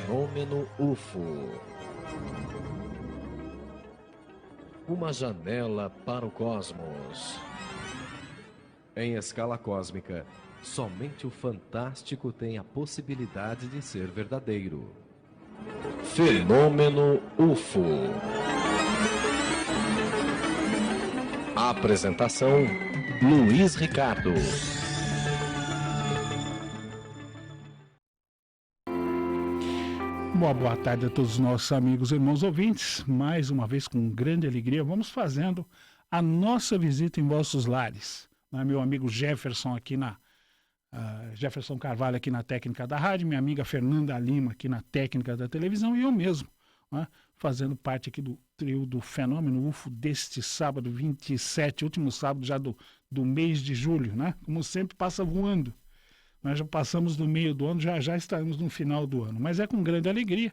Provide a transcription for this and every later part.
Fenômeno UFO. Uma janela para o cosmos. Em escala cósmica, somente o fantástico tem a possibilidade de ser verdadeiro. Fenômeno UFO. Apresentação: Luiz Ricardo. Boa tarde a todos os nossos amigos e irmãos ouvintes. Mais uma vez, com grande alegria, vamos fazendo a nossa visita em vossos lares. Meu amigo Jefferson aqui Jefferson Carvalho aqui na técnica da rádio, minha amiga Fernanda Lima aqui na técnica da televisão e eu mesmo, fazendo parte aqui do trio do Fenômeno UFO deste sábado 27, último sábado já do mês de julho, Como sempre passa voando. Nós já passamos do meio do ano, já estamos no final do ano. Mas é com grande alegria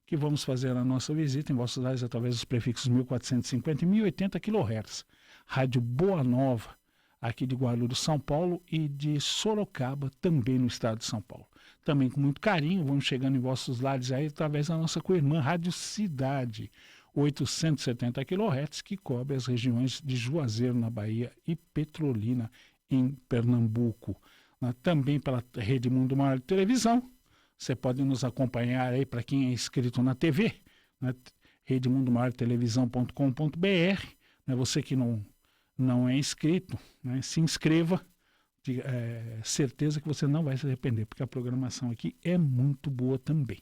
que vamos fazer a nossa visita em vossos lares através dos prefixos 1450 e 1080 kHz. Rádio Boa Nova, aqui de Guarulhos, São Paulo, e de Sorocaba, também no estado de São Paulo. Também com muito carinho, vamos chegando em vossos lares aí através da nossa co-irmã Rádio Cidade, 870 kHz, que cobre as regiões de Juazeiro, na Bahia, e Petrolina, em Pernambuco. Também pela Rede Mundo Maior de Televisão. Você pode nos acompanhar aí para quem é inscrito na TV, redemundomaiortelevisão.com.br. Você que não é inscrito, se inscreva. Certeza que você não vai se arrepender, porque a programação aqui é muito boa também.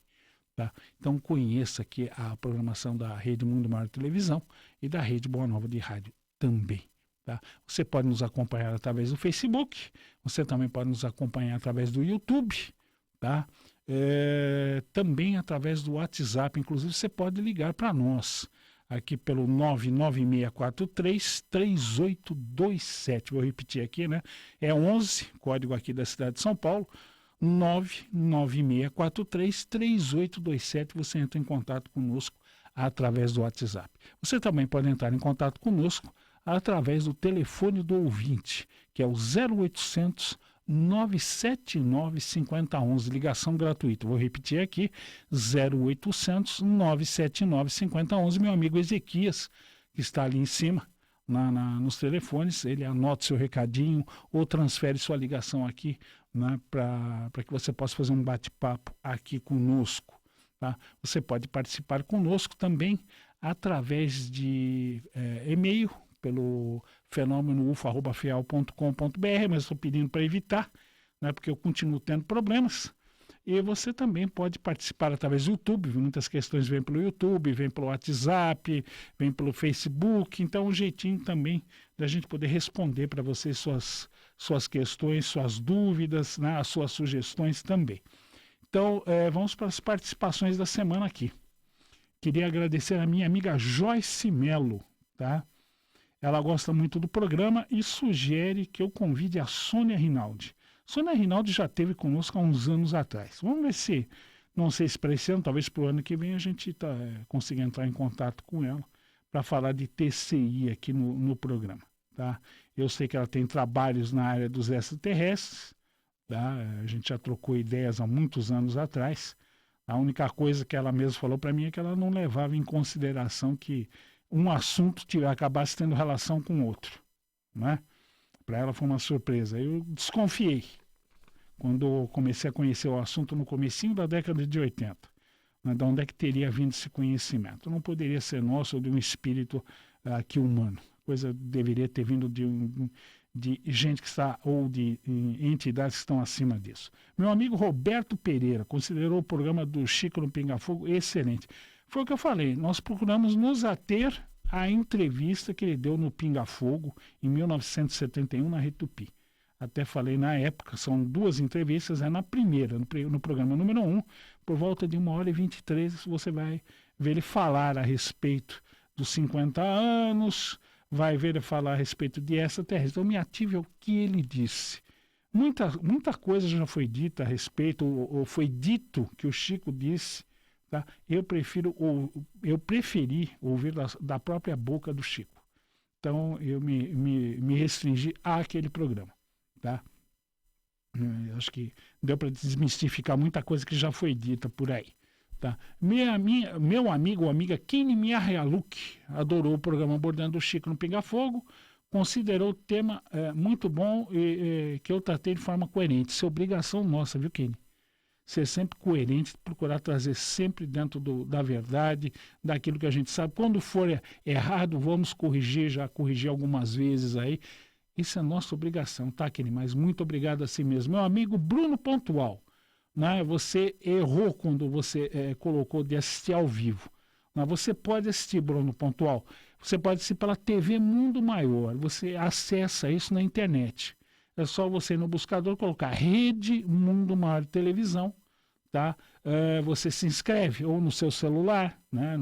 Tá? Então conheça aqui a programação da Rede Mundo Maior de Televisão e da Rede Boa Nova de Rádio também. Tá? Você pode nos acompanhar através do Facebook, você também pode nos acompanhar através do YouTube, tá? Também através do WhatsApp, inclusive você pode ligar para nós, aqui pelo 99643-3827, vou repetir aqui, É 11, código aqui da cidade de São Paulo, 99643-3827, você entra em contato conosco através do WhatsApp. Você também pode entrar em contato conosco através do telefone do ouvinte, que é o 0800 979 5011, ligação gratuita. Vou repetir aqui, 0800 979 5011. Meu amigo Ezequias, que está ali em cima, nos telefones, ele anota seu recadinho ou transfere sua ligação aqui, para que você possa fazer um bate-papo aqui conosco. Tá? Você pode participar conosco também através de e-mail, pelo fenômenoufo@fial.com.br, mas estou pedindo para evitar, porque eu continuo tendo problemas. E você também pode participar através do YouTube, muitas questões vêm pelo YouTube, vêm pelo WhatsApp, vêm pelo Facebook, então um jeitinho também da gente poder responder para vocês suas questões, suas dúvidas, as suas sugestões também. Então, vamos para as participações da semana aqui. Queria agradecer a minha amiga Joyce Melo, tá? Ela gosta muito do programa e sugere que eu convide a Sônia Rinaldi. Sônia Rinaldi já esteve conosco há uns anos atrás. Vamos ver se, não sei se para esse ano, talvez para o ano que vem, a gente consiga entrar em contato com ela para falar de TCI aqui no programa. Tá? Eu sei que ela tem trabalhos na área dos extraterrestres, tá? A gente já trocou ideias há muitos anos atrás. A única coisa que ela mesma falou para mim é que ela não levava em consideração que um assunto acabasse tendo relação com outro, Para ela foi uma surpresa. Eu desconfiei quando eu comecei a conhecer o assunto no comecinho da década de 80. De onde é que teria vindo esse conhecimento? Não poderia ser nosso ou de um espírito aqui humano. A coisa deveria ter vindo de gente que está, ou de entidades que estão acima disso. Meu amigo Roberto Pereira considerou o programa do Chico no Pinga Fogo excelente. Foi o que eu falei, nós procuramos nos ater à entrevista que ele deu no Pinga Fogo em 1971 na Rede Tupi. Até falei na época, são duas entrevistas, na primeira, no programa número 1, por volta de 1h23, você vai ver ele falar a respeito dos 50 anos, vai ver ele falar a respeito de extraterrestre. Então me ative ao que ele disse. Muita coisa já foi dita a respeito, ou foi dito que o Chico disse. Tá? Eu preferi ouvir da própria boca do Chico. Então eu me restringi àquele programa. Tá? Acho que deu para desmistificar muita coisa que já foi dita por aí. Tá? Meu amigo ou amiga Kini Miahialuk adorou o programa abordando o Chico no Pinga Fogo, considerou o tema muito bom e que eu tratei de forma coerente. Isso é obrigação nossa, viu, Kini? Ser sempre coerente, procurar trazer sempre dentro da verdade, daquilo que a gente sabe. Quando for errado, vamos corrigir, já corrigi algumas vezes aí. Isso é nossa obrigação, tá, Kini? Mas muito obrigado a si mesmo. Meu amigo Bruno Pontual, né? Você errou quando você colocou de assistir ao vivo. Mas você pode assistir, Bruno Pontual. Você pode assistir pela TV Mundo Maior. Você acessa isso na internet. É só você ir no buscador colocar Rede Mundo Maior de Televisão, tá? Você se inscreve ou no seu celular, né?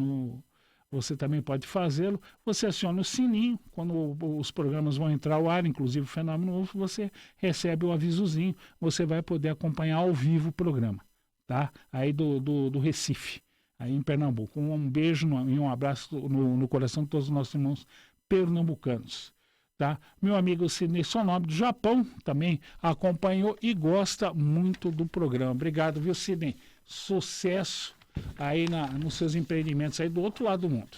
Você também pode fazê-lo. Você aciona o sininho, quando os programas vão entrar ao ar, inclusive o Fenômeno UFO, você recebe o avisozinho, você vai poder acompanhar ao vivo o programa, tá? Aí do Recife, aí em Pernambuco. Um beijo e um abraço no coração de todos os nossos irmãos pernambucanos. Tá? Meu amigo Sidney Sonobe do Japão também acompanhou e gosta muito do programa. Obrigado, viu, Sidney? Sucesso aí nos seus empreendimentos aí do outro lado do mundo.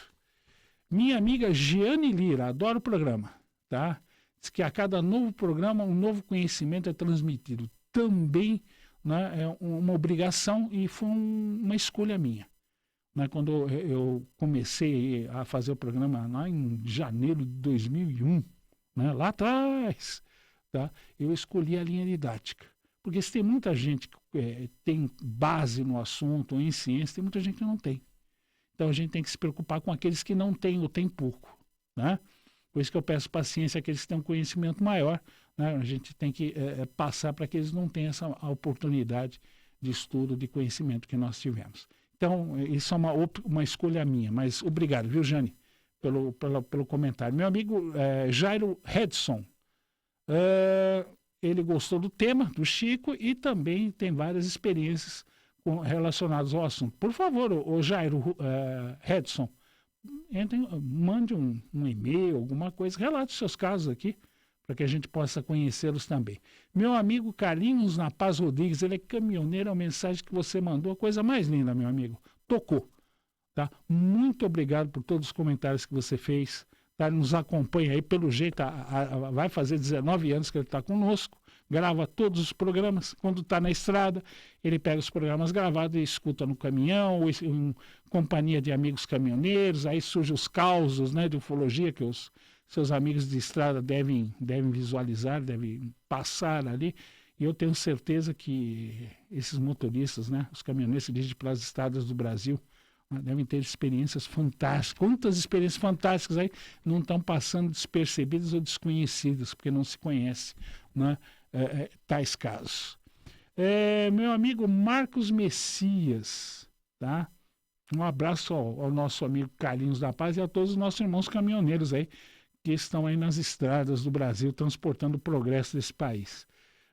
Minha amiga Giane Lira, adora o programa, tá? Diz que a cada novo programa um novo conhecimento é transmitido. Também, né, é uma obrigação e foi uma escolha minha. Né, quando eu comecei a fazer o programa lá em janeiro de 2001, né, lá atrás, tá? Eu escolhi a linha didática. Porque se tem muita gente que tem base no assunto, ou em ciência, tem muita gente que não tem. Então a gente tem que se preocupar com aqueles que não têm ou têm pouco. Né? Por isso que eu peço paciência àqueles que têm um conhecimento maior. Né? A gente tem que passar para que eles não tenham essa oportunidade de estudo, de conhecimento que nós tivemos. Então, isso é uma escolha minha. Mas obrigado, viu, Jane? Pelo comentário. Meu amigo Jairo Redson, ele gostou do tema do Chico e também tem várias experiências relacionadas ao assunto. Por favor, o Jairo Redson, mande um e-mail, alguma coisa, relate os seus casos aqui, para que a gente possa conhecê-los também. Meu amigo Carlinhos Na Paz Rodrigues, ele é caminhoneiro, a mensagem que você mandou, a coisa mais linda, meu amigo, tocou. Tá? Muito obrigado por todos os comentários que você fez. Tá? Nos acompanha aí, pelo jeito, vai fazer 19 anos que ele está conosco, grava todos os programas. Quando está na estrada, ele pega os programas gravados e escuta no caminhão, ou em companhia de amigos caminhoneiros. Aí surgem os causos, né, de ufologia que os seus amigos de estrada devem visualizar, devem passar ali. E eu tenho certeza que esses motoristas, né, os caminhoneiros que dirigem pelas estradas do Brasil, devem ter experiências fantásticas. Quantas experiências fantásticas aí não estão passando despercebidas ou desconhecidas, porque não se conhece, né, tais casos. Meu amigo Marcos Messias, tá? Um abraço ao nosso amigo Carlinhos da Paz e a todos os nossos irmãos caminhoneiros aí, que estão aí nas estradas do Brasil, transportando o progresso desse país.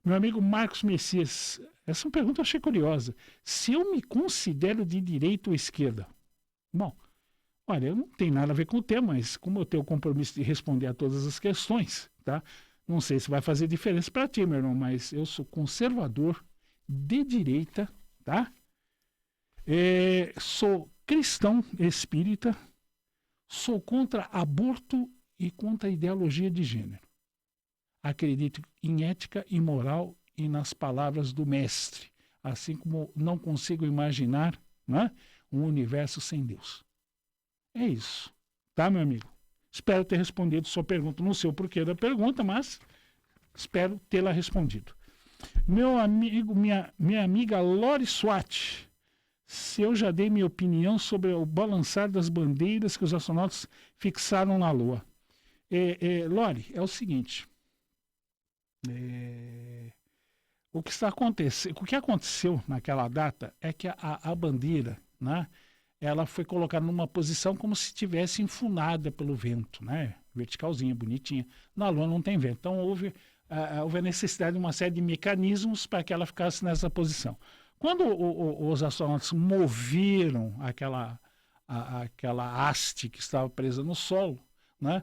Meu amigo Marcos Messias, essa pergunta eu achei curiosa. Se eu me considero de direita ou esquerda? Bom, olha, eu não tenho nada a ver com o tema, mas como eu tenho o compromisso de responder a todas as questões, tá? Não sei se vai fazer diferença para ti, meu irmão, mas eu sou conservador, de direita, tá? Sou cristão espírita, sou contra aborto e contra a ideologia de gênero. Acredito em ética e moral e nas palavras do mestre, assim como não consigo imaginar, né, um universo sem Deus. É isso, tá, meu amigo? Espero ter respondido sua pergunta. Não sei o porquê da pergunta, mas espero tê-la respondido. Meu amigo, minha amiga Lori Swat, se eu já dei minha opinião sobre o balançar das bandeiras que os astronautas fixaram na Lua. Lori, é o seguinte... O que aconteceu naquela data é que a bandeira, né, ela foi colocada numa posição como se estivesse enfunada pelo vento, né, verticalzinha, bonitinha. Na Lua não tem vento, então houve a necessidade de uma série de mecanismos para que ela ficasse nessa posição. Quando os astronautas moveram aquela haste que estava presa no solo, né,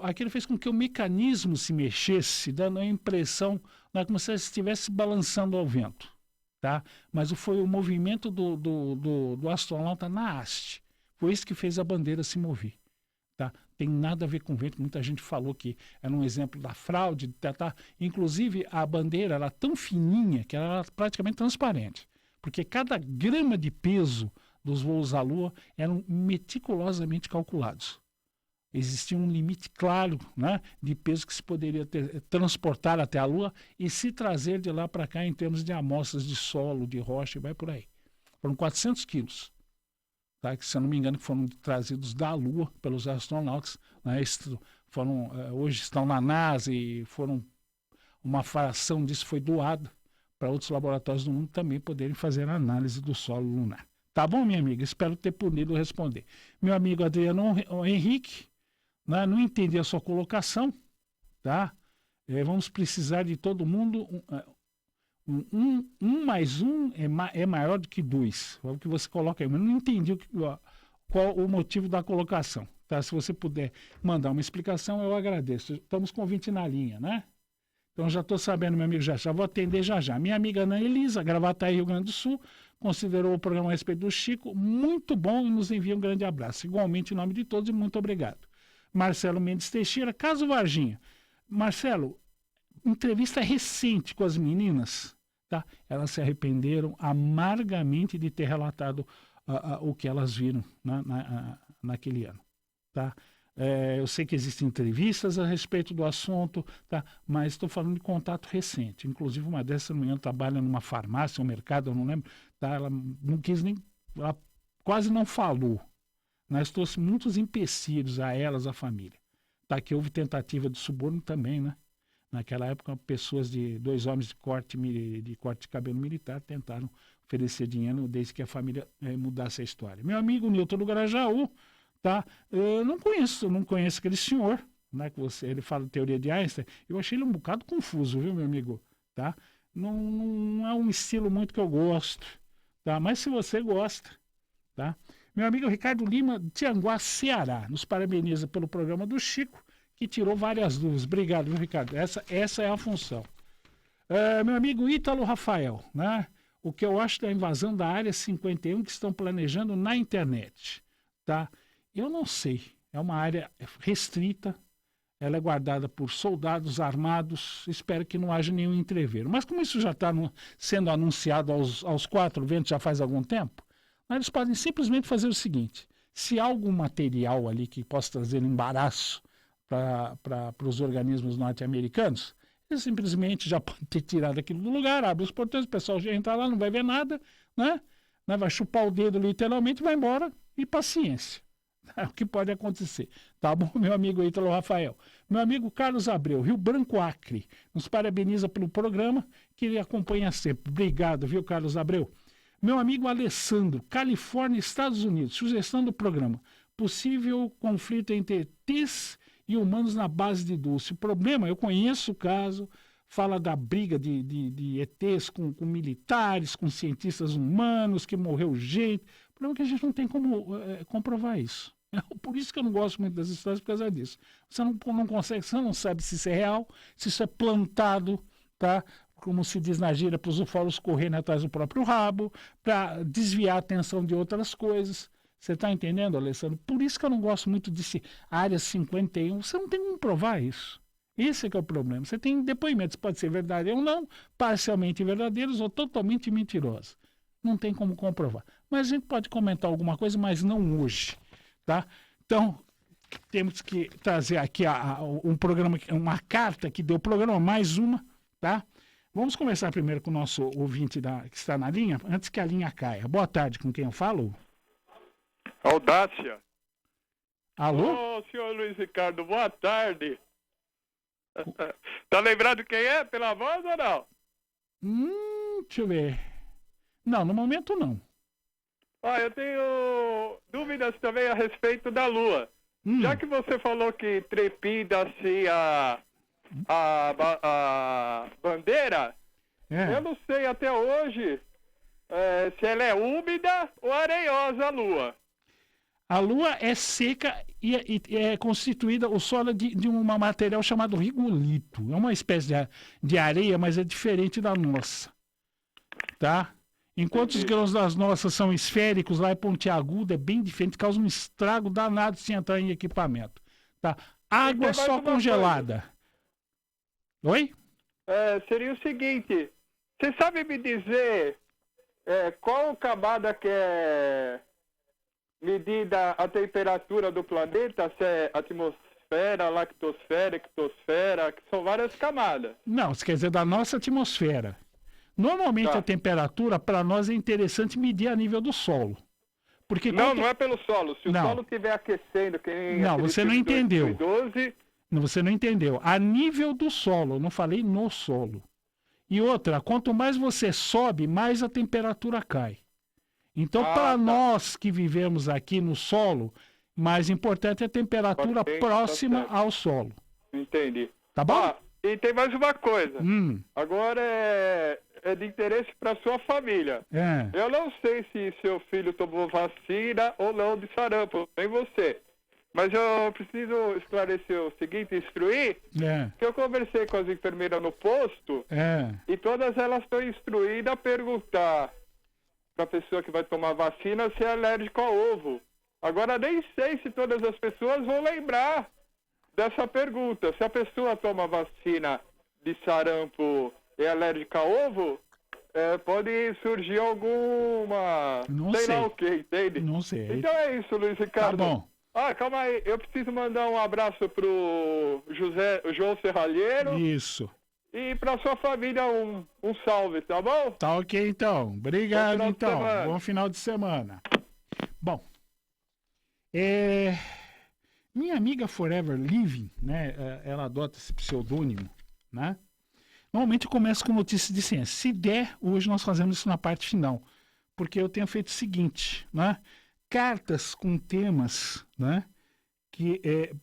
aquilo fez com que o mecanismo se mexesse, dando a impressão, né, como se ele estivesse balançando ao vento. tá? Mas foi o movimento do astronauta na haste. Foi isso que fez a bandeira se mover. Tá? Tem nada a ver com vento. Muita gente falou que era um exemplo da fraude. Tá? Inclusive, a bandeira era tão fininha que ela era praticamente transparente. Porque cada grama de peso dos voos à Lua eram meticulosamente calculados. Existia um limite claro, né, de peso que se poderia transportar até a Lua e se trazer de lá para cá em termos de amostras de solo, de rocha e vai por aí. Foram 400 quilos, tá, que, se eu não me engano, foram trazidos da Lua pelos astronautas. Né, hoje estão na NASA e uma fração disso foi doada para outros laboratórios do mundo também poderem fazer a análise do solo lunar. Tá bom, minha amiga? Espero ter podido responder. Meu amigo Adriano Henrique, né, não entendi a sua colocação, tá? Vamos precisar de todo mundo. Um mais um é maior do que dois. É o que você coloca aí. Mas não entendi qual o motivo da colocação. Tá? Se você puder mandar uma explicação, eu agradeço. Estamos com 20 na linha, né? Então já estou sabendo, meu amigo, já vou atender já. Minha amiga Ana Elisa, Gravataí, Rio Grande do Sul, considerou o programa a respeito do Chico muito bom e nos envia um grande abraço. Igualmente, em nome de todos, e muito obrigado. Marcelo Mendes Teixeira, caso Varginha. Marcelo, entrevista recente com as meninas, tá? Elas se arrependeram amargamente de ter relatado o que elas viram naquele ano, tá? Eu sei que existem entrevistas a respeito do assunto, tá? Mas estou falando de contato recente. Inclusive, uma dessas, se não me engano, trabalha numa farmácia, um mercado, eu não lembro. Tá? Ela não quis nem... Ela quase não falou. Nós trouxe muitos empecilhos a elas, a família. Tá? Que houve tentativa de suborno também, né? Naquela época, pessoas dois homens de corte de cabelo militar tentaram oferecer dinheiro desde que a família mudasse a história. Meu amigo Nilton do Grajaú, tá? Eu não conheço aquele senhor, né? Que ele fala de teoria de Einstein. Eu achei ele um bocado confuso, viu, meu amigo? Tá? Não é um estilo muito que eu gosto, tá? Mas se você gosta, tá? Meu amigo Ricardo Lima, de Tianguá, Ceará, nos parabeniza pelo programa do Chico, que tirou várias dúvidas. Obrigado, viu, Ricardo? Essa é a função. Meu amigo Ítalo Rafael, né? O que eu acho da invasão da Área 51 que estão planejando na internet, tá? Eu não sei. É uma área restrita, ela é guardada por soldados armados, espero que não haja nenhum entreveiro. Mas como isso já está sendo anunciado aos quatro ventos já faz algum tempo, eles podem simplesmente fazer o seguinte: se há algum material ali que possa trazer embaraço para os organismos norte-americanos, eles simplesmente já podem ter tirado aquilo do lugar, abre os portões, o pessoal já entra lá, não vai ver nada, né? Vai chupar o dedo literalmente, vai embora e paciência. É o que pode acontecer. Tá bom, meu amigo Ítalo Rafael? Meu amigo Carlos Abreu, Rio Branco, Acre, nos parabeniza pelo programa que ele acompanha sempre. Obrigado, viu, Carlos Abreu? Meu amigo Alessandro, Califórnia, Estados Unidos, sugestão do programa: possível conflito entre ETs e humanos na base de Dulce. O problema, eu conheço o caso, fala da briga de ETs com militares, com cientistas humanos, que morreu gente. O problema é que a gente não tem como comprovar isso. Por isso que eu não gosto muito das histórias, por causa disso. Você não consegue, você não sabe se isso é real, se isso é plantado, tá? Como se diz na gíria, para os ufólogos correrem atrás do próprio rabo, para desviar a atenção de outras coisas. Você está entendendo, Alessandro? Por isso que eu não gosto muito desse Área 51. Você não tem como provar isso. Esse é que é o problema. Você tem depoimentos, pode ser verdadeiros ou não, parcialmente verdadeiros ou totalmente mentirosos. Não tem como comprovar. Mas a gente pode comentar alguma coisa, mas não hoje, tá? Então, temos que trazer aqui um programa, uma carta que deu o programa, mais uma, tá? Vamos começar primeiro com o nosso ouvinte que está na linha, antes que a linha caia. Boa tarde, com quem eu falo? Audácia. Alô? Ô, senhor Luiz Ricardo, boa tarde. Tá lembrado quem é, pela voz ou não? Deixa eu ver. Não, no momento não. Eu tenho dúvidas também a respeito da Lua. Já que você falou que trepida-se a bandeira, eu não sei até hoje se ela é úmida ou areiosa, a Lua. A Lua é seca e é constituída, o solo de um material chamado rigolito. É uma espécie de areia, mas é diferente da nossa. tá? Enquanto os Entendi. grãos das nossas são esféricos, lá é pontiagudo, é bem diferente, causa um estrago danado se entrar em equipamento, tá? Água mais só uma congelada. Oi? Seria o seguinte, você sabe me dizer qual camada que é medida a temperatura do planeta? Se é atmosfera, lactosfera, ectosfera, que são várias camadas. Não, isso quer dizer da nossa atmosfera. Normalmente Tá. a temperatura, para nós, é interessante medir a nível do solo. Porque Não, quanto- não é pelo solo. Se Não. o solo estiver aquecendo, que nem Não, aquele você não filme do entendeu. 2012, Não, você não entendeu. A nível do solo, eu não falei no solo. E outra, quanto mais você sobe, mais a temperatura cai. Então, Ah, para tá. nós que vivemos aqui no solo, mais importante é a temperatura Ok, tá próxima certo. ao solo. entendi. Tá bom? Ah, e tem mais uma coisa. Agora é de interesse para sua família. É. Eu não sei se seu filho tomou vacina ou não de sarampo, nem você. Mas eu preciso esclarecer o seguinte, instruir, que eu conversei com as enfermeiras no posto e todas elas estão instruídas a perguntar para a pessoa que vai tomar vacina se é alérgico ao ovo. Agora nem sei se todas as pessoas vão lembrar dessa pergunta. Se a pessoa toma vacina de sarampo e é alérgica a ovo, pode surgir alguma... Não sei sei. lá o que, entende? Não sei. Então é isso, Luiz Ricardo. Tá bom. Calma aí. Eu preciso mandar um abraço pro João Serralheiro Isso. e pra sua família um salve, tá bom? Tá ok, então. Obrigado, Bom final de então. semana. Bom final de semana. Bom, minha amiga Forever Living, né? Ela adota esse pseudônimo, né? Normalmente eu começo com notícias de ciência. Se der, hoje nós fazemos isso na parte final. Porque eu tenho feito o seguinte, né? Cartas com temas, né? Que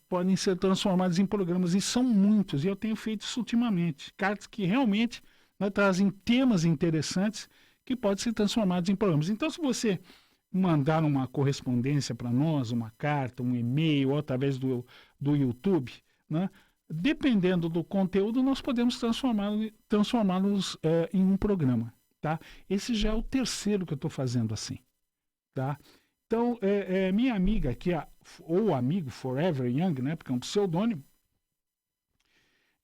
podem ser transformados em programas, e são muitos, e eu tenho feito isso ultimamente. Cartas que realmente, né, trazem temas interessantes que podem ser transformados em programas. Então, se você mandar uma correspondência para nós, uma carta, um e-mail, ou através do YouTube, né, dependendo do conteúdo, nós podemos transformá-los em um programa. Tá? Esse já é o terceiro que eu estou fazendo assim. Tá? Então, minha amiga aqui, ou amigo Forever Young, né, porque é um pseudônimo,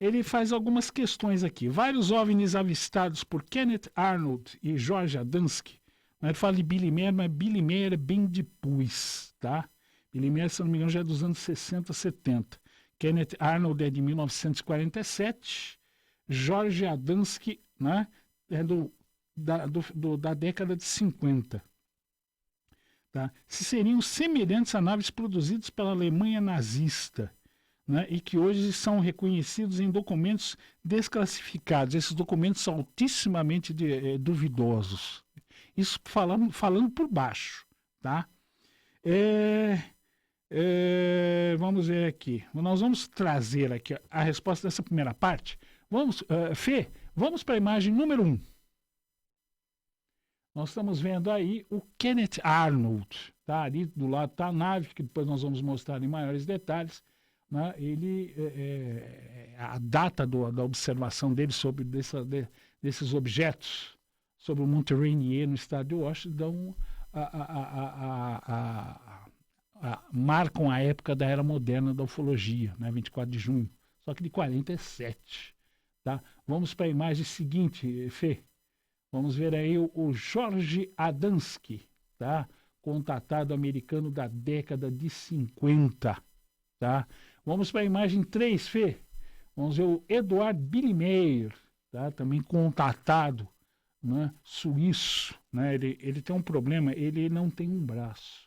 ele faz algumas questões aqui. Vários OVNIs avistados por Kenneth Arnold e George Adamski. Ele fala de Billy Meier, mas Billy Meier é bem depois, tá? Billy Meier, se não me engano, já é dos anos 60, 70. Kenneth Arnold é de 1947. George Adamski, né, é da década de 50. Tá? Se seriam semelhantes a naves produzidas pela Alemanha nazista, né, e que hoje são reconhecidos em documentos desclassificados. Esses documentos são altissimamente duvidosos. Isso falando por baixo. Tá? Vamos ver aqui. Nós vamos trazer aqui a resposta dessa primeira parte. Vamos, Fê, vamos para a imagem número 1. Nós estamos vendo aí o Kenneth Arnold, tá? Ali do lado está a nave, que depois nós vamos mostrar em maiores detalhes. Né? Ele, a data da observação dele sobre desses objetos sobre o Monte Rainier no estado de Washington marcam a época da era moderna da ufologia, né? 24 de junho, só que de 47. Tá? Vamos para a imagem seguinte, Fê. Vamos ver aí o George Adamski, tá? Contatado americano da década de 50. Tá? Vamos para a imagem 3, Fê. Vamos ver o Edward Billy Meier, tá? Também contatado, né? Suíço. Né? Ele tem um problema, ele não tem um braço.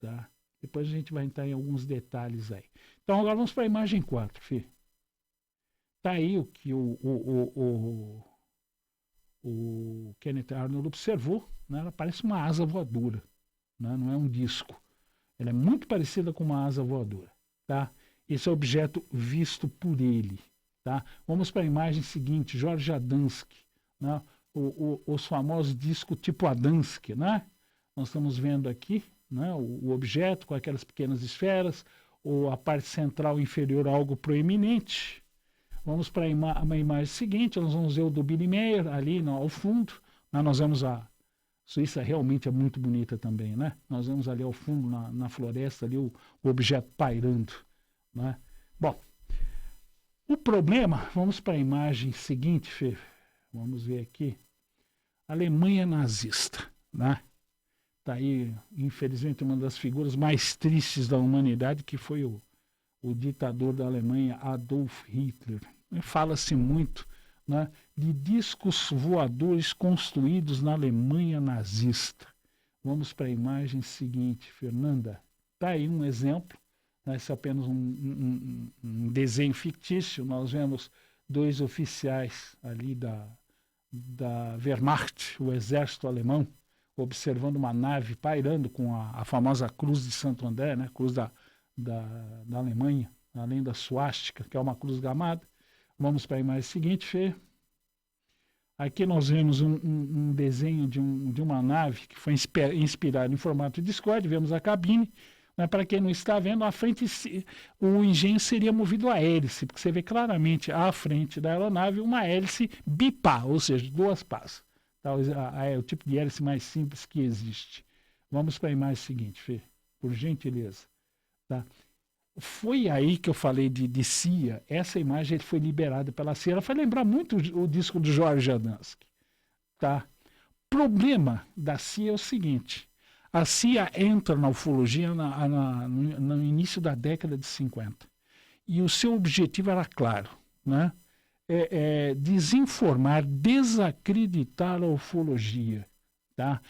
Tá? Depois a gente vai entrar em alguns detalhes aí. Então agora vamos para a imagem 4, Fê. Tá aí o que o Kenneth Arnold observou, né? Ela parece uma asa voadora, né? Não é um disco. Ela é muito parecida com uma asa voadora. Tá? Esse é o objeto visto por ele. Tá? Vamos para a imagem seguinte, George Adamski, né? Os famosos discos tipo Adamski. Né? Nós estamos vendo aqui, né, o objeto com aquelas pequenas esferas, ou a parte central inferior algo proeminente. Vamos para a imagem seguinte, nós vamos ver o do Billy Meier ali ao fundo. Nós vemos a Suíça realmente é muito bonita também, né? Nós vemos ali ao fundo, na floresta, ali o objeto pairando, né? Bom, o problema, vamos para a imagem seguinte, Fê. Vamos ver aqui. Alemanha nazista, né? Está aí, infelizmente, uma das figuras mais tristes da humanidade, que foi o ditador da Alemanha, Adolf Hitler. Fala-se muito, né, de discos voadores construídos na Alemanha nazista. Vamos para a imagem seguinte, Fernanda. Está aí um exemplo, né, esse é apenas um desenho fictício. Nós vemos 2 oficiais ali da Wehrmacht, o exército alemão, observando uma nave pairando com a famosa cruz de Santo André, né, cruz da Alemanha, além da suástica, que é uma cruz gamada. Vamos para a imagem seguinte, Fê. Aqui nós vemos um desenho de uma nave que foi inspirada em formato de Discord. Vemos a cabine. Mas para quem não está vendo, à frente o engenho seria movido a hélice, porque você vê claramente à frente da aeronave uma hélice bipá, ou seja, 2 pás. Tá? É o tipo de hélice mais simples que existe. Vamos para a imagem seguinte, Fê, por gentileza. Tá? Foi aí que eu falei de CIA. Essa imagem foi liberada pela CIA. Ela foi lembrar muito o disco do Jorge Adamski. Tá? Problema da CIA é o seguinte: a CIA entra na ufologia no início da década de 50. E o seu objetivo era claro, né? Desinformar, desacreditar a ufologia. Tá?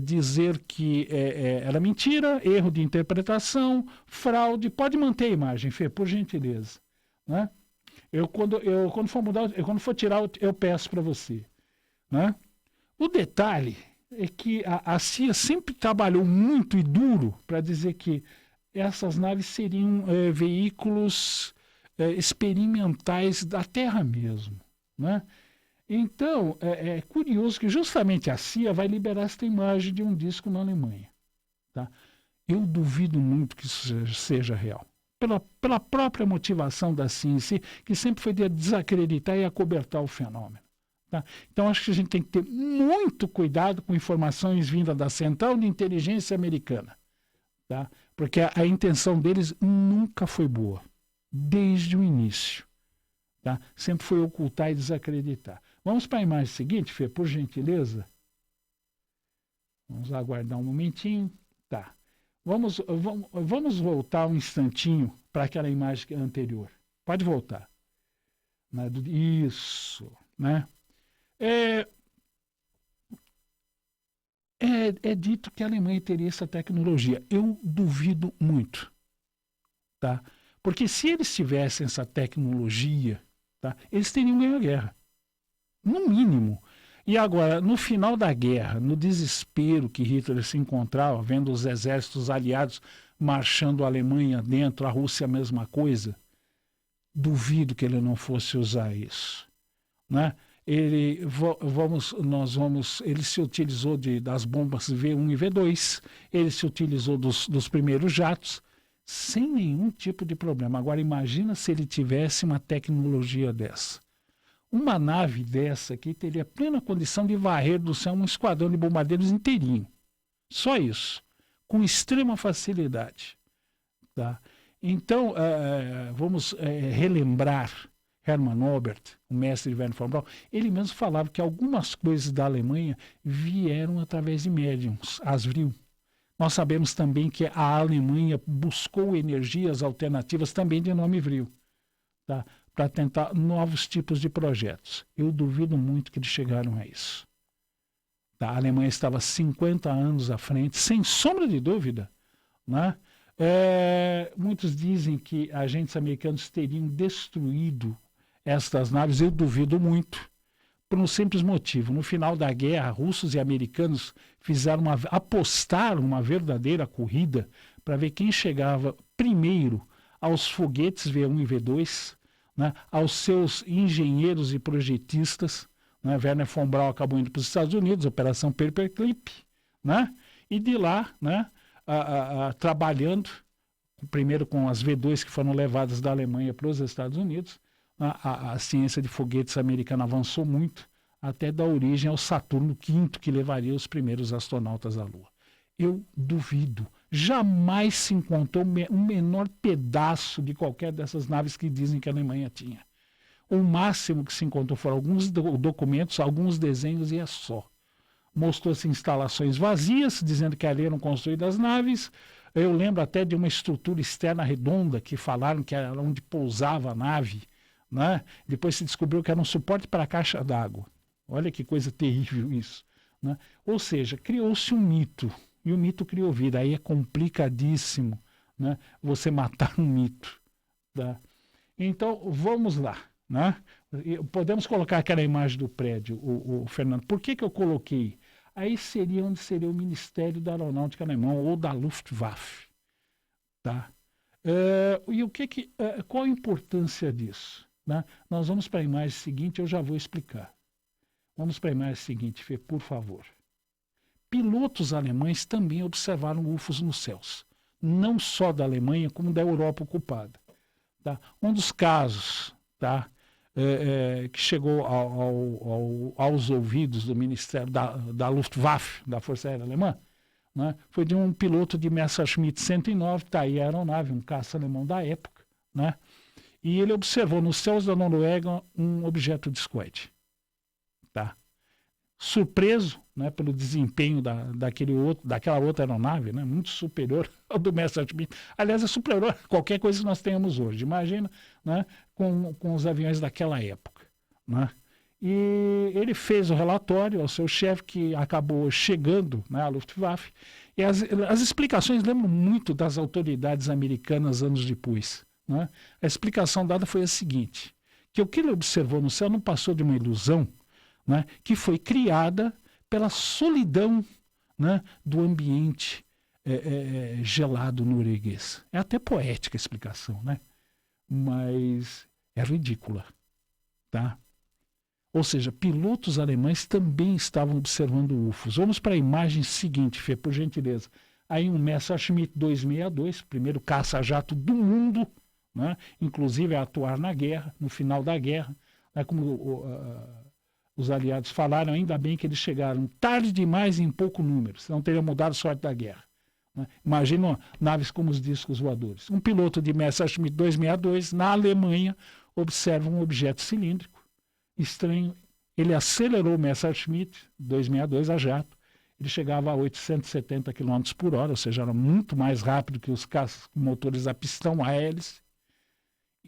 Dizer que era mentira, erro de interpretação, fraude. Pode manter a imagem, Fê, por gentileza. Né? Quando for tirar, eu peço para você. Né? O detalhe é que a CIA sempre trabalhou muito e duro para dizer que essas naves seriam veículos experimentais da Terra mesmo. Né? Então, é curioso que justamente a CIA vai liberar esta imagem de um disco na Alemanha. Tá? Eu duvido muito que isso seja real. Pela própria motivação da ciência, que sempre foi de desacreditar e acobertar o fenômeno. Tá? Então, acho que a gente tem que ter muito cuidado com informações vindas da Central de Inteligência Americana. Tá? Porque a intenção deles nunca foi boa, desde o início. Tá? Sempre foi ocultar e desacreditar. Vamos para a imagem seguinte, Fê, por gentileza. Vamos aguardar um momentinho. Tá. Vamos voltar um instantinho para aquela imagem anterior. Pode voltar. Isso. Né? É dito que a Alemanha teria essa tecnologia. Eu duvido muito. Tá? Porque se eles tivessem essa tecnologia, tá, eles teriam ganho a guerra. No mínimo. E agora, no final da guerra, no desespero que Hitler se encontrava, vendo os exércitos aliados marchando a Alemanha dentro, a Rússia a mesma coisa, duvido que ele não fosse usar isso. Né? Ele se utilizou das bombas V1 e V2, ele se utilizou dos primeiros jatos, sem nenhum tipo de problema. Agora, imagina se ele tivesse uma tecnologia dessa. Uma nave dessa aqui teria plena condição de varrer do céu um esquadrão de bombardeiros inteirinho. Só isso. Com extrema facilidade. Tá? Então, vamos relembrar Hermann Oberth, o mestre de Wernher von Braun. Ele mesmo falava que algumas coisas da Alemanha vieram através de médiums, Asvril. Nós sabemos também que a Alemanha buscou energias alternativas também de nome Vril. Tá? Para tentar novos tipos de projetos. Eu duvido muito que eles chegaram a isso. Tá? A Alemanha estava 50 anos à frente, sem sombra de dúvida. Né? Muitos dizem que agentes americanos teriam destruído estas naves. Eu duvido muito, por um simples motivo. No final da guerra, russos e americanos apostaram uma verdadeira corrida para ver quem chegava primeiro aos foguetes V1 e V2, né, aos seus engenheiros e projetistas. Né, Wernher von Braun acabou indo para os Estados Unidos, Operação Paperclip, né, e de lá, né, trabalhando, primeiro com as V2 que foram levadas da Alemanha para os Estados Unidos. A ciência de foguetes americana avançou muito, até dar origem ao Saturno V, que levaria os primeiros astronautas à Lua. Eu duvido. Jamais se encontrou um menor pedaço de qualquer dessas naves que dizem que a Alemanha tinha. O máximo que se encontrou foram alguns documentos, alguns desenhos e é só. Mostrou-se instalações vazias, dizendo que ali eram construídas naves. Eu lembro até de uma estrutura externa redonda que falaram que era onde pousava a nave, né? Depois se descobriu que era um suporte para a caixa d'água. Olha que coisa terrível isso, né? Ou seja, criou-se um mito, e o mito criou vida. Aí é complicadíssimo, né, você matar um mito. Tá? Então, vamos lá. Né? Podemos colocar aquela imagem do prédio, o Fernando. Por que eu coloquei? Aí seria onde seria o Ministério da Aeronáutica Alemão ou da Luftwaffe. Tá? E qual a importância disso? Né? Nós vamos para a imagem seguinte, eu já vou explicar. Vamos para a imagem seguinte, Fê, por favor. Pilotos alemães também observaram UFOs nos céus, não só da Alemanha, como da Europa ocupada. Tá? Um dos casos, tá, que chegou aos ouvidos do Ministério da Luftwaffe, da Força Aérea Alemã, né, foi de um piloto de Messerschmitt 109, tá aí a aeronave, um caça alemão da época, né, e ele observou nos céus da Noruega um objeto discoide. Tá? Surpreso, né, pelo desempenho daquela outra aeronave, né, muito superior ao do Messerschmitt. Aliás, é superior a qualquer coisa que nós tenhamos hoje. Imagina, né, com os aviões daquela época. Né? E ele fez o relatório ao seu chefe, que acabou chegando, né, à Luftwaffe. E as explicações lembram muito das autoridades americanas anos depois. Né? A explicação dada foi a seguinte, que o que ele observou no céu não passou de uma ilusão, né, que foi criada pela solidão, né, do ambiente gelado norueguês. É até poética a explicação, né? Mas é ridícula. Tá? Ou seja, pilotos alemães também estavam observando UFOs. Vamos para a imagem seguinte, Fê, por gentileza. Aí um Messerschmitt 262, primeiro caça-jato do mundo, né, inclusive a atuar na guerra, no final da guerra, né, como os aliados falaram, ainda bem que eles chegaram tarde demais em pouco número, senão teriam mudado a sorte da guerra. Né? Imaginam naves como os discos voadores. Um piloto de Messerschmitt 262, na Alemanha, observa um objeto cilíndrico estranho. Ele acelerou o Messerschmitt 262 a jato. Ele chegava a 870 km por hora, ou seja, era muito mais rápido que os motores a pistão, a hélice,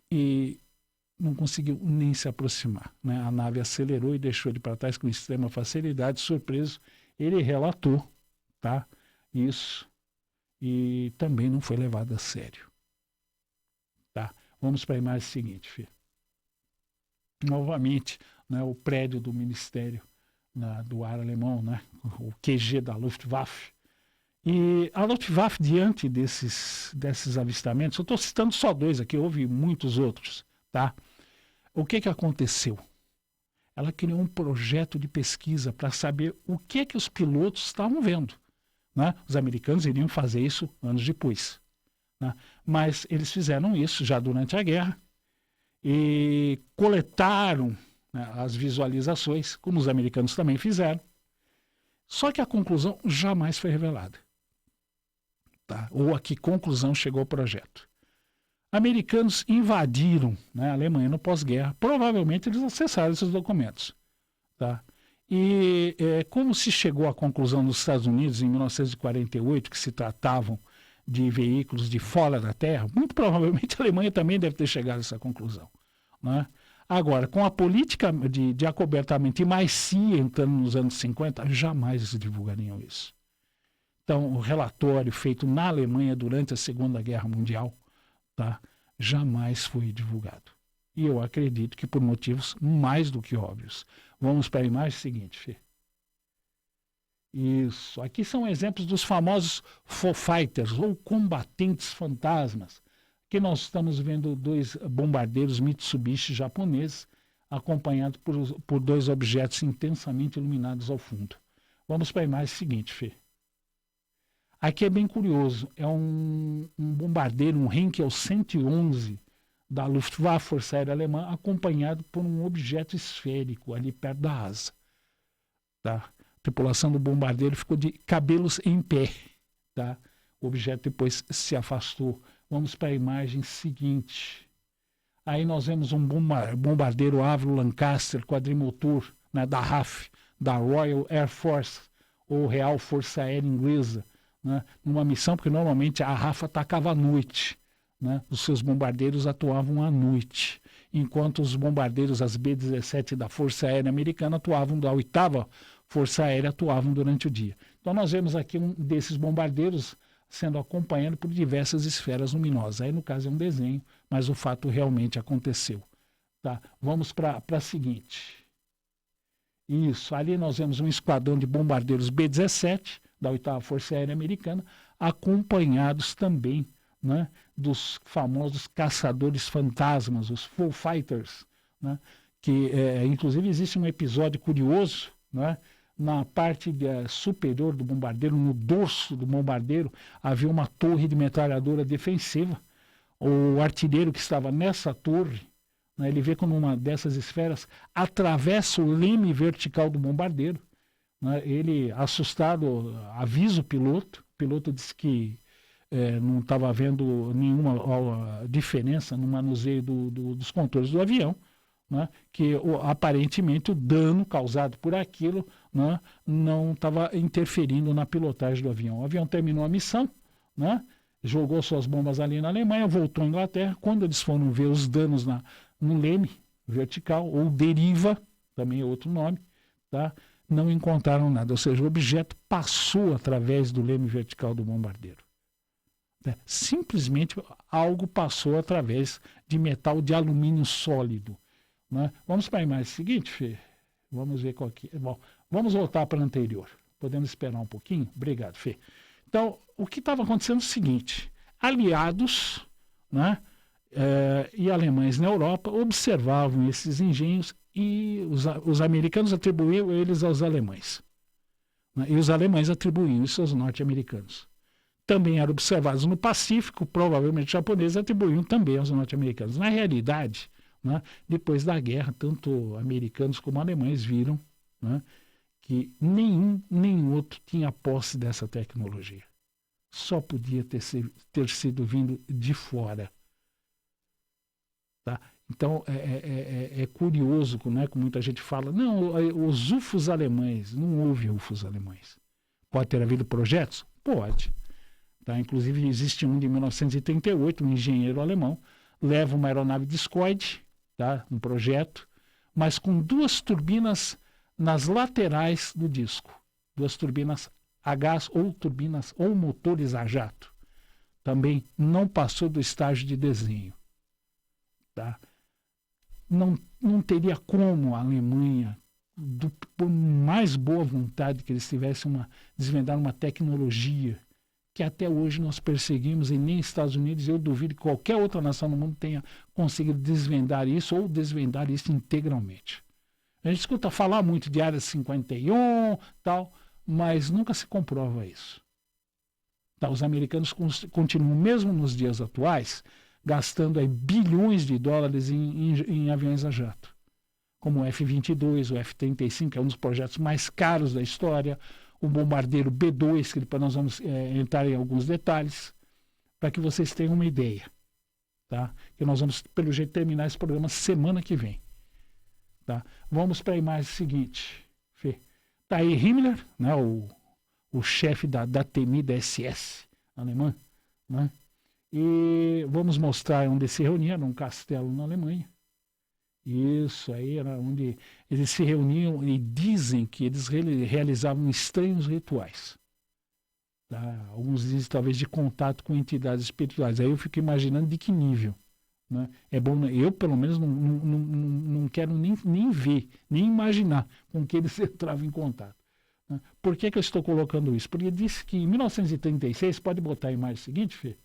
e não conseguiu nem se aproximar. Né? A nave acelerou e deixou ele para trás com extrema facilidade. Surpreso, ele relatou, tá, isso, e também não foi levado a sério. Tá? Vamos para a imagem seguinte, Fê. Novamente, né, o prédio do Ministério do Ar Alemão, né, o QG da Luftwaffe. E a Luftwaffe, diante desses avistamentos, eu estou citando só dois aqui, houve muitos outros. Tá? O que aconteceu? Ela criou um projeto de pesquisa para saber o que os pilotos estavam vendo. Né? Os americanos iriam fazer isso anos depois. Né? Mas eles fizeram isso já durante a guerra e coletaram, né, as visualizações, como os americanos também fizeram. Só que a conclusão jamais foi revelada. Tá? Ou a que conclusão chegou o projeto. Americanos invadiram, né, a Alemanha no pós-guerra. Provavelmente eles acessaram esses documentos. Tá? E como se chegou à conclusão nos Estados Unidos em 1948, que se tratavam de veículos de fora da Terra, muito provavelmente a Alemanha também deve ter chegado a essa conclusão. Né? Agora, com a política de acobertamento e mais CIA entrando nos anos 50, jamais eles divulgariam isso. Então, o relatório feito na Alemanha durante a Segunda Guerra Mundial, tá, jamais foi divulgado. E eu acredito que por motivos mais do que óbvios. Vamos para a imagem seguinte, Fê. Isso. Aqui são exemplos dos famosos Foo-Fighters, ou combatentes fantasmas. Aqui nós estamos vendo dois bombardeiros Mitsubishi japoneses, acompanhados por dois objetos intensamente iluminados ao fundo. Vamos para a imagem seguinte, Fê. Aqui é bem curioso, é um bombardeiro, um Heinkel 111 da Luftwaffe, Força Aérea Alemã, acompanhado por um objeto esférico ali perto da asa. Tá? A tripulação do bombardeiro ficou de cabelos em pé. Tá? O objeto depois se afastou. Vamos para a imagem seguinte. Aí nós vemos um bombardeiro Avro Lancaster quadrimotor, né, da RAF, da Royal Air Force, ou Real Força Aérea Inglesa, né, numa missão, porque normalmente a RAF atacava à noite. Né, os seus bombardeiros atuavam à noite, enquanto os bombardeiros, as B-17 da Força Aérea Americana, atuavam, da 8ª Força Aérea, atuavam durante o dia. Então nós vemos aqui um desses bombardeiros sendo acompanhado por diversas esferas luminosas. Aí, no caso, é um desenho, mas o fato realmente aconteceu. Tá? Vamos para a seguinte. Isso, ali nós vemos um esquadrão de bombardeiros B-17, da 8ª Força Aérea Americana, acompanhados também, né, dos famosos caçadores fantasmas, os Full Fighters, né, que, inclusive, existe um episódio curioso, né, na parte superior do bombardeiro, no dorso do bombardeiro, havia uma torre de metralhadora defensiva. O artilheiro que estava nessa torre, né, ele vê quando uma dessas esferas atravessa o leme vertical do bombardeiro. Né, ele, assustado, avisa o piloto disse que não estava havendo nenhuma diferença no manuseio dos controles do avião. Né, que aparentemente o dano causado por aquilo, né, não estava interferindo na pilotagem do avião. O avião terminou a missão, né, jogou suas bombas ali na Alemanha, voltou à Inglaterra. Quando eles foram ver os danos no leme vertical, ou deriva, também é outro nome, tá, não encontraram nada. Ou seja, o objeto passou através do leme vertical do bombardeiro. Simplesmente algo passou através de metal de alumínio sólido. Né? Vamos para a imagem seguinte, Fê. Vamos ver qual aqui. Bom, vamos voltar para a anterior. Podemos esperar um pouquinho? Obrigado, Fê. Então, o que estava acontecendo é o seguinte: aliados, né, e alemães na Europa observavam esses engenhos e os americanos atribuíam eles aos alemães. Né, e os alemães atribuíam isso aos norte-americanos. Também eram observados no Pacífico, provavelmente os japoneses atribuíam também aos norte-americanos. Na realidade, né, depois da guerra, tanto americanos como alemães viram, né, que nenhum nem outro tinha posse dessa tecnologia. Só podia ter sido vindo de fora. Tá? Então, é curioso, né, como muita gente fala, não, os UFOs alemães, não houve UFOs alemães. Pode ter havido projetos? Pode. Tá? Inclusive, existe um de 1938, um engenheiro alemão, leva uma aeronave discoide, tá? Um projeto, mas com 2 turbinas nas laterais do disco. 2 turbinas a gás ou turbinas ou motores a jato. Também não passou do estágio de desenho. Tá? Não teria como a Alemanha, por mais boa vontade que eles tivessem, desvendar uma tecnologia que até hoje nós perseguimos, e nem Estados Unidos, eu duvido que qualquer outra nação no mundo tenha conseguido desvendar isso ou desvendar isso integralmente. A gente escuta falar muito de Área 51, tal, mas nunca se comprova isso. Tá, os americanos continuam, mesmo nos dias atuais, gastando aí bilhões de dólares em aviões a jato, como o F-22, o F-35, que é um dos projetos mais caros da história, o bombardeiro B-2, que depois nós vamos entrar em alguns detalhes, para que vocês tenham uma ideia. Tá? Que nós vamos, pelo jeito, terminar esse programa semana que vem. Tá? Vamos para a imagem seguinte. Está aí Himmler, né, o chefe da temida SS alemã. Né? E vamos mostrar onde se reunia, num castelo na Alemanha. Isso aí era onde eles se reuniam e dizem que eles realizavam estranhos rituais. Tá? Alguns dizem talvez de contato com entidades espirituais. Aí eu fico imaginando de que nível. Né? É bom, eu pelo menos não quero nem ver, nem imaginar com que eles entravam em contato. Né? Por que eu estou colocando isso? Porque disse que em 1936, pode botar a imagem seguinte, Fê?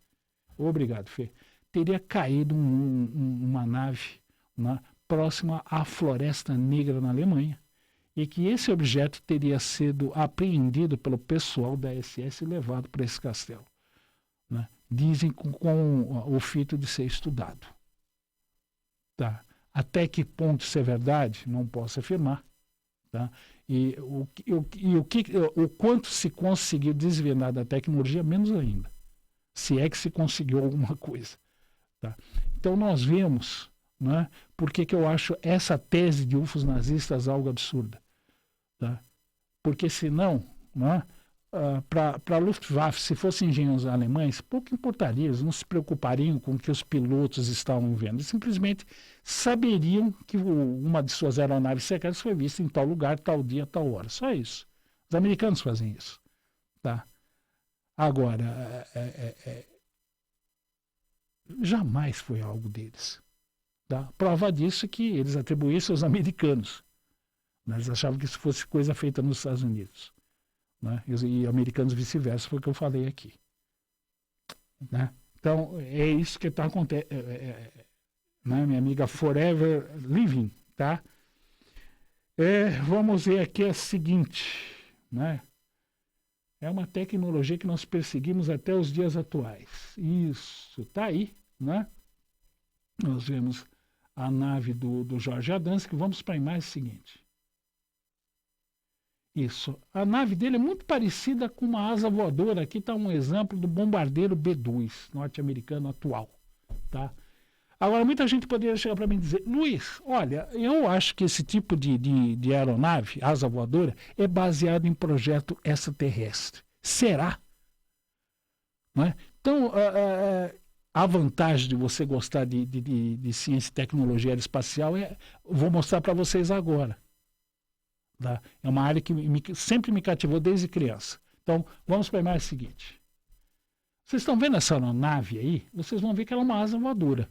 Obrigado, Fê. Teria caído uma nave, né, próxima à Floresta Negra na Alemanha, e que esse objeto teria sido apreendido pelo pessoal da SS e levado para esse castelo. Né? Dizem com o fito de ser estudado. Tá? Até que ponto isso é verdade, não posso afirmar. Tá? E o quanto se conseguiu desvendar da tecnologia, menos ainda. Se é que se conseguiu alguma coisa. Tá? Então nós vemos, né, por que eu acho essa tese de UFOs nazistas algo absurda. Tá? Porque senão, né, para a Luftwaffe, se fossem engenheiros alemães, pouco importaria, eles não se preocupariam com o que os pilotos estavam vendo. Eles simplesmente saberiam que uma de suas aeronaves secretas foi vista em tal lugar, tal dia, tal hora. Só isso. Os americanos fazem isso. Tá? Agora, jamais foi algo deles. Tá? Prova disso é que eles atribuíam isso aos americanos. Eles achavam que isso fosse coisa feita nos Estados Unidos. Né? E americanos vice-versa, foi o que eu falei aqui. Né? Então, é isso que está acontecendo. Né? Minha amiga Forever Living, tá? Vamos ver aqui a seguinte, né? É uma tecnologia que nós perseguimos até os dias atuais. Isso, tá aí, né? Nós vemos a nave do Jorge Adamski. Vamos para a imagem seguinte. Isso. A nave dele é muito parecida com uma asa voadora. Aqui está um exemplo do bombardeiro B-2 norte-americano atual. Tá? Agora, muita gente poderia chegar para mim e dizer: Luiz, olha, eu acho que esse tipo de aeronave, asa voadora, é baseado em projeto extraterrestre. Será? Não é? Então, a vantagem de você gostar de ciência e tecnologia aeroespacial vou mostrar para vocês agora. Tá? É uma área que sempre me cativou desde criança. Então, vamos para a imagem seguinte. Vocês estão vendo essa aeronave aí? Vocês vão ver que ela é uma asa voadora.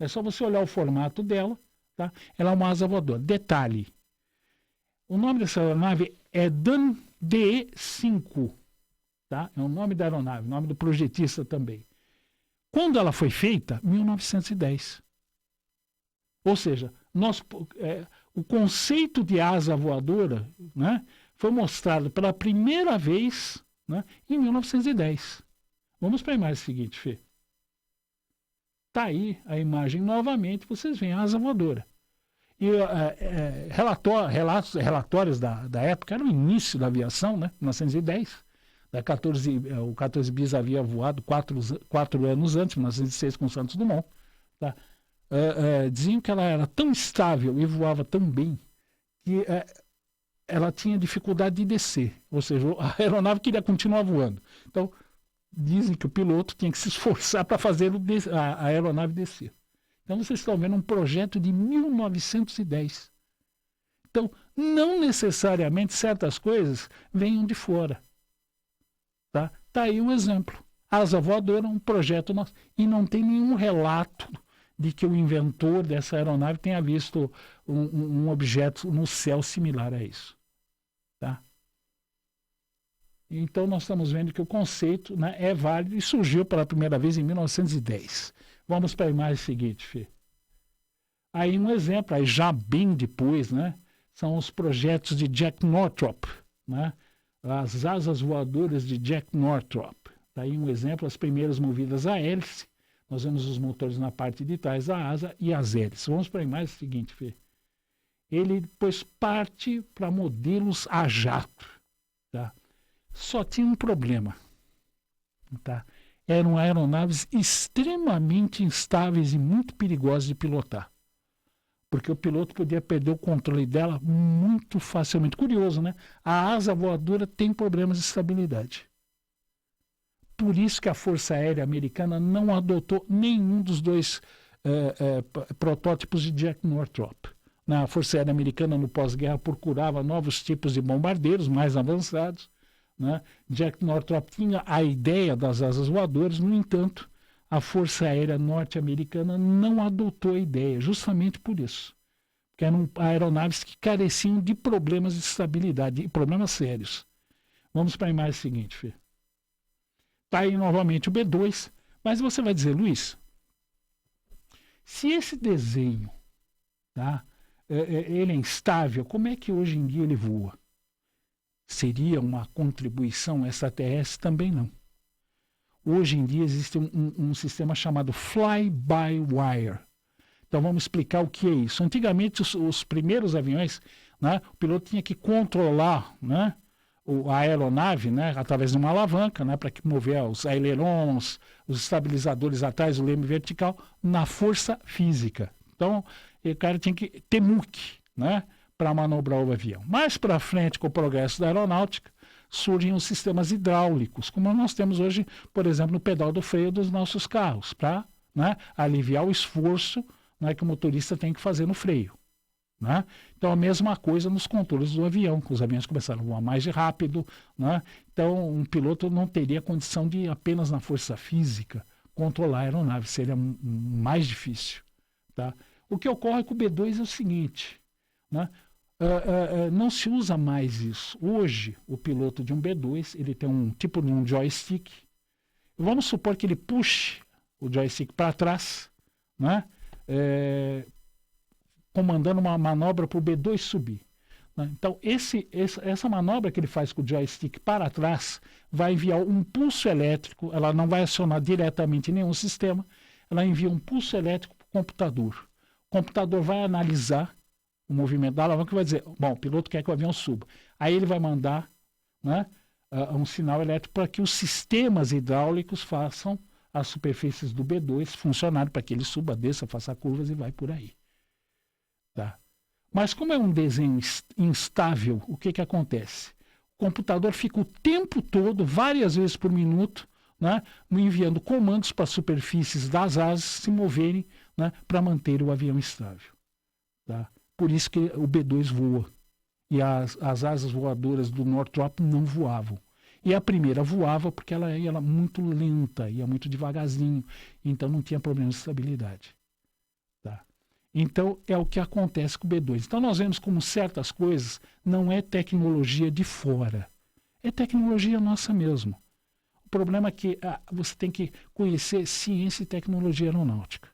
É só você olhar o formato dela. Tá? Ela é uma asa voadora. Detalhe. O nome dessa aeronave é Dan DE-5. Tá? É o nome da aeronave, o nome do projetista também. Quando ela foi feita? 1910. Ou seja, o conceito de asa voadora, né, foi mostrado pela primeira vez, né, em 1910. Vamos para a imagem seguinte, Fê. Está aí a imagem novamente, vocês veem a asa voadora. E relatórios da época, era o início da aviação, né, 1910. O 14 bis havia voado 4 anos antes, 1906, com Santos Dumont. Tá? Diziam que ela era tão estável e voava tão bem que ela tinha dificuldade de descer. Ou seja, a aeronave queria continuar voando. Então, dizem que o piloto tinha que se esforçar para fazer a aeronave descer. Então, vocês estão vendo um projeto de 1910. Então, não necessariamente certas coisas venham de fora. Tá? Tá aí um exemplo. Asa voadora, um projeto nosso. E não tem nenhum relato de que o inventor dessa aeronave tenha visto um objeto no céu similar a isso. Tá? Então, nós estamos vendo que o conceito, né, é válido e surgiu pela primeira vez em 1910. Vamos para a imagem seguinte, Fê. Aí um exemplo, aí já bem depois, né, são os projetos de Jack Northrop, né, as asas voadoras de Jack Northrop. Daí um exemplo, as primeiras movidas a hélice. Nós vemos os motores na parte de trás da asa e as hélices. Vamos para a imagem seguinte, Fê. Ele depois parte para modelos a jato. Tá? Só tinha um problema. Tá? Eram aeronaves extremamente instáveis e muito perigosas de pilotar. Porque o piloto podia perder o controle dela muito facilmente. Curioso, né? A asa voadora tem problemas de estabilidade. Por isso que a Força Aérea Americana não adotou nenhum dos dois protótipos de Jack Northrop. A Força Aérea Americana, no pós-guerra, procurava novos tipos de bombardeiros mais avançados. Né? Jack Northrop tinha a ideia das asas voadoras, no entanto, a Força Aérea Norte-Americana não adotou a ideia, justamente por isso. Porque eram aeronaves que careciam de problemas de estabilidade, de problemas sérios. Vamos para a imagem seguinte, Fê. Está aí novamente o B-2, mas você vai dizer, Luiz, se esse desenho, tá, ele é instável, como é que hoje em dia ele voa? Seria uma contribuição extraterrestre? Também não. Hoje em dia existe um sistema chamado fly-by-wire. Então vamos explicar o que é isso. Antigamente os primeiros aviões né? O piloto tinha que controlar, né, a aeronave, né, através de uma alavanca, né, para mover os ailerons, os estabilizadores atrás, o leme vertical, na força física. Então, o cara tinha que ter muque, né, para manobrar o avião. Mais para frente, com o progresso da aeronáutica, surgem os sistemas hidráulicos, como nós temos hoje, por exemplo, no pedal do freio dos nossos carros, para, né, aliviar o esforço, né, que o motorista tem que fazer no freio. Né? Então, a mesma coisa nos controles do avião, que os aviões começaram a voar mais rápido. Né? Então, um piloto não teria condição de, apenas na força física, controlar a aeronave, seria mais difícil. Tá? O que ocorre com o B2 é o seguinte, né? Não se usa mais isso. Hoje, o piloto de um B2, ele tem um tipo de um joystick. Vamos supor que ele puxe o joystick para trás, né? Comandando uma manobra para o B2 subir. Né? Então, essa manobra que ele faz com o joystick para trás vai enviar um pulso elétrico, ela não vai acionar diretamente nenhum sistema, ela envia um pulso elétrico para o computador. O computador vai analisar o movimento da alavanca e vai dizer, bom, o piloto quer que o avião suba. Aí ele vai mandar, né, um sinal elétrico para que os sistemas hidráulicos façam as superfícies do B2 funcionarem para que ele suba, desça, faça curvas e vai por aí. Tá? Mas como é um desenho instável, o que acontece? O computador fica o tempo todo, várias vezes por minuto, né, enviando comandos para as superfícies das asas se moverem, né, para manter o avião estável. Tá? Por isso que o B2 voa. E as asas voadoras do Northrop não voavam. E a primeira voava porque ela ia muito lenta, ia muito devagarzinho, então não tinha problema de estabilidade. Tá? Então, é o que acontece com o B2. Então, nós vemos como certas coisas não é tecnologia de fora. É tecnologia nossa mesmo. O problema é que você tem que conhecer ciência e tecnologia aeronáutica.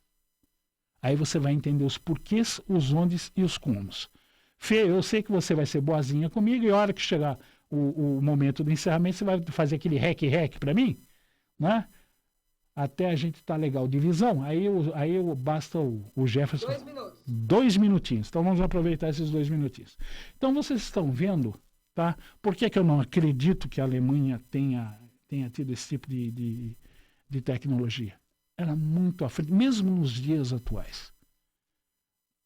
Aí você vai entender os porquês, os ondes e os comos. Fê, eu sei que você vai ser boazinha comigo e a hora que chegar o momento do encerramento, você vai fazer aquele rec para mim, né? Até a gente tá legal de visão, aí basta o Jefferson. 2 minutos. 2 minutinhos. Então vamos aproveitar esses 2 minutinhos. Então vocês estão vendo, tá? Por que eu não acredito que a Alemanha tenha tido esse tipo de tecnologia? Era muito à frente, mesmo nos dias atuais.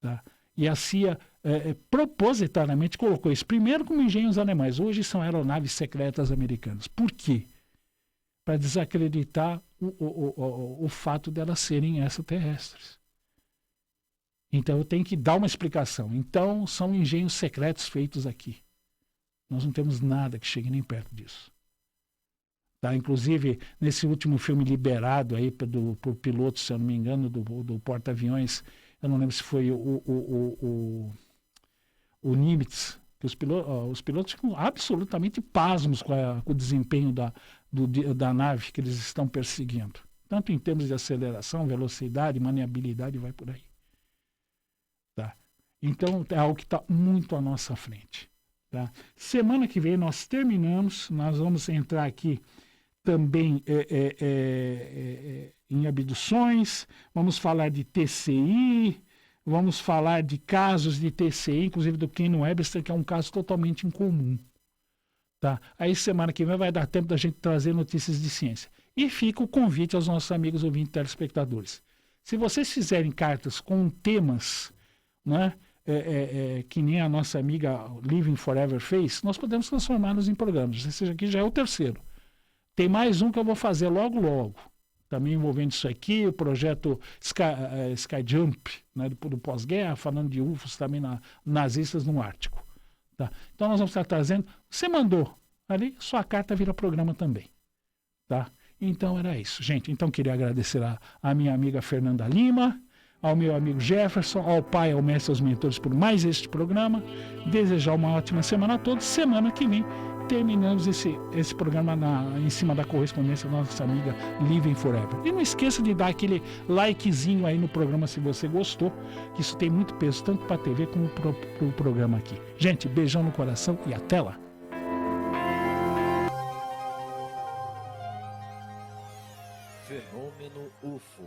Tá? E a CIA propositadamente colocou isso primeiro como engenhos alemães, hoje são aeronaves secretas americanas. Por quê? Para desacreditar o fato delas serem extraterrestres. Então eu tenho que dar uma explicação. Então são engenhos secretos feitos aqui. Nós não temos nada que chegue nem perto disso. Tá? Inclusive, nesse último filme liberado aí por piloto, se eu não me engano, do porta-aviões, eu não lembro se foi o Nimitz, que os pilotos ficam absolutamente pasmos com o desempenho da nave que eles estão perseguindo. Tanto em termos de aceleração, velocidade, maniabilidade, vai por aí. Tá? Então, é algo que está muito à nossa frente. Tá? Semana que vem nós terminamos, nós vamos entrar aqui também em abduções, vamos falar de TCI, vamos falar de casos de TCI, inclusive do Ken Webster, que é um caso totalmente incomum. Tá? Aí semana que vem vai dar tempo da gente trazer notícias de ciência. E fica o convite aos nossos amigos ouvintes e telespectadores. Se vocês fizerem cartas com temas, né, que nem a nossa amiga Living Forever fez, nós podemos transformá-los em programas. Esse aqui já é o 3º. Tem mais um que eu vou fazer logo, também envolvendo isso aqui, o projeto Sky Jump, né, do pós-guerra, falando de UFOs também nazistas no Ártico. Tá? Então nós vamos estar trazendo, você mandou ali, sua carta vira programa também. Tá? Então era isso, gente. Então queria agradecer a minha amiga Fernanda Lima, ao meu amigo Jefferson, ao pai, ao mestre, aos mentores por mais este programa, desejar uma ótima semana a todos. Semana que vem terminamos esse programa em cima da correspondência da nossa amiga Living Forever. E não esqueça de dar aquele likezinho aí no programa se você gostou, que isso tem muito peso, tanto para a TV como para o programa aqui. Gente, beijão no coração e até lá! Fenômeno UFO.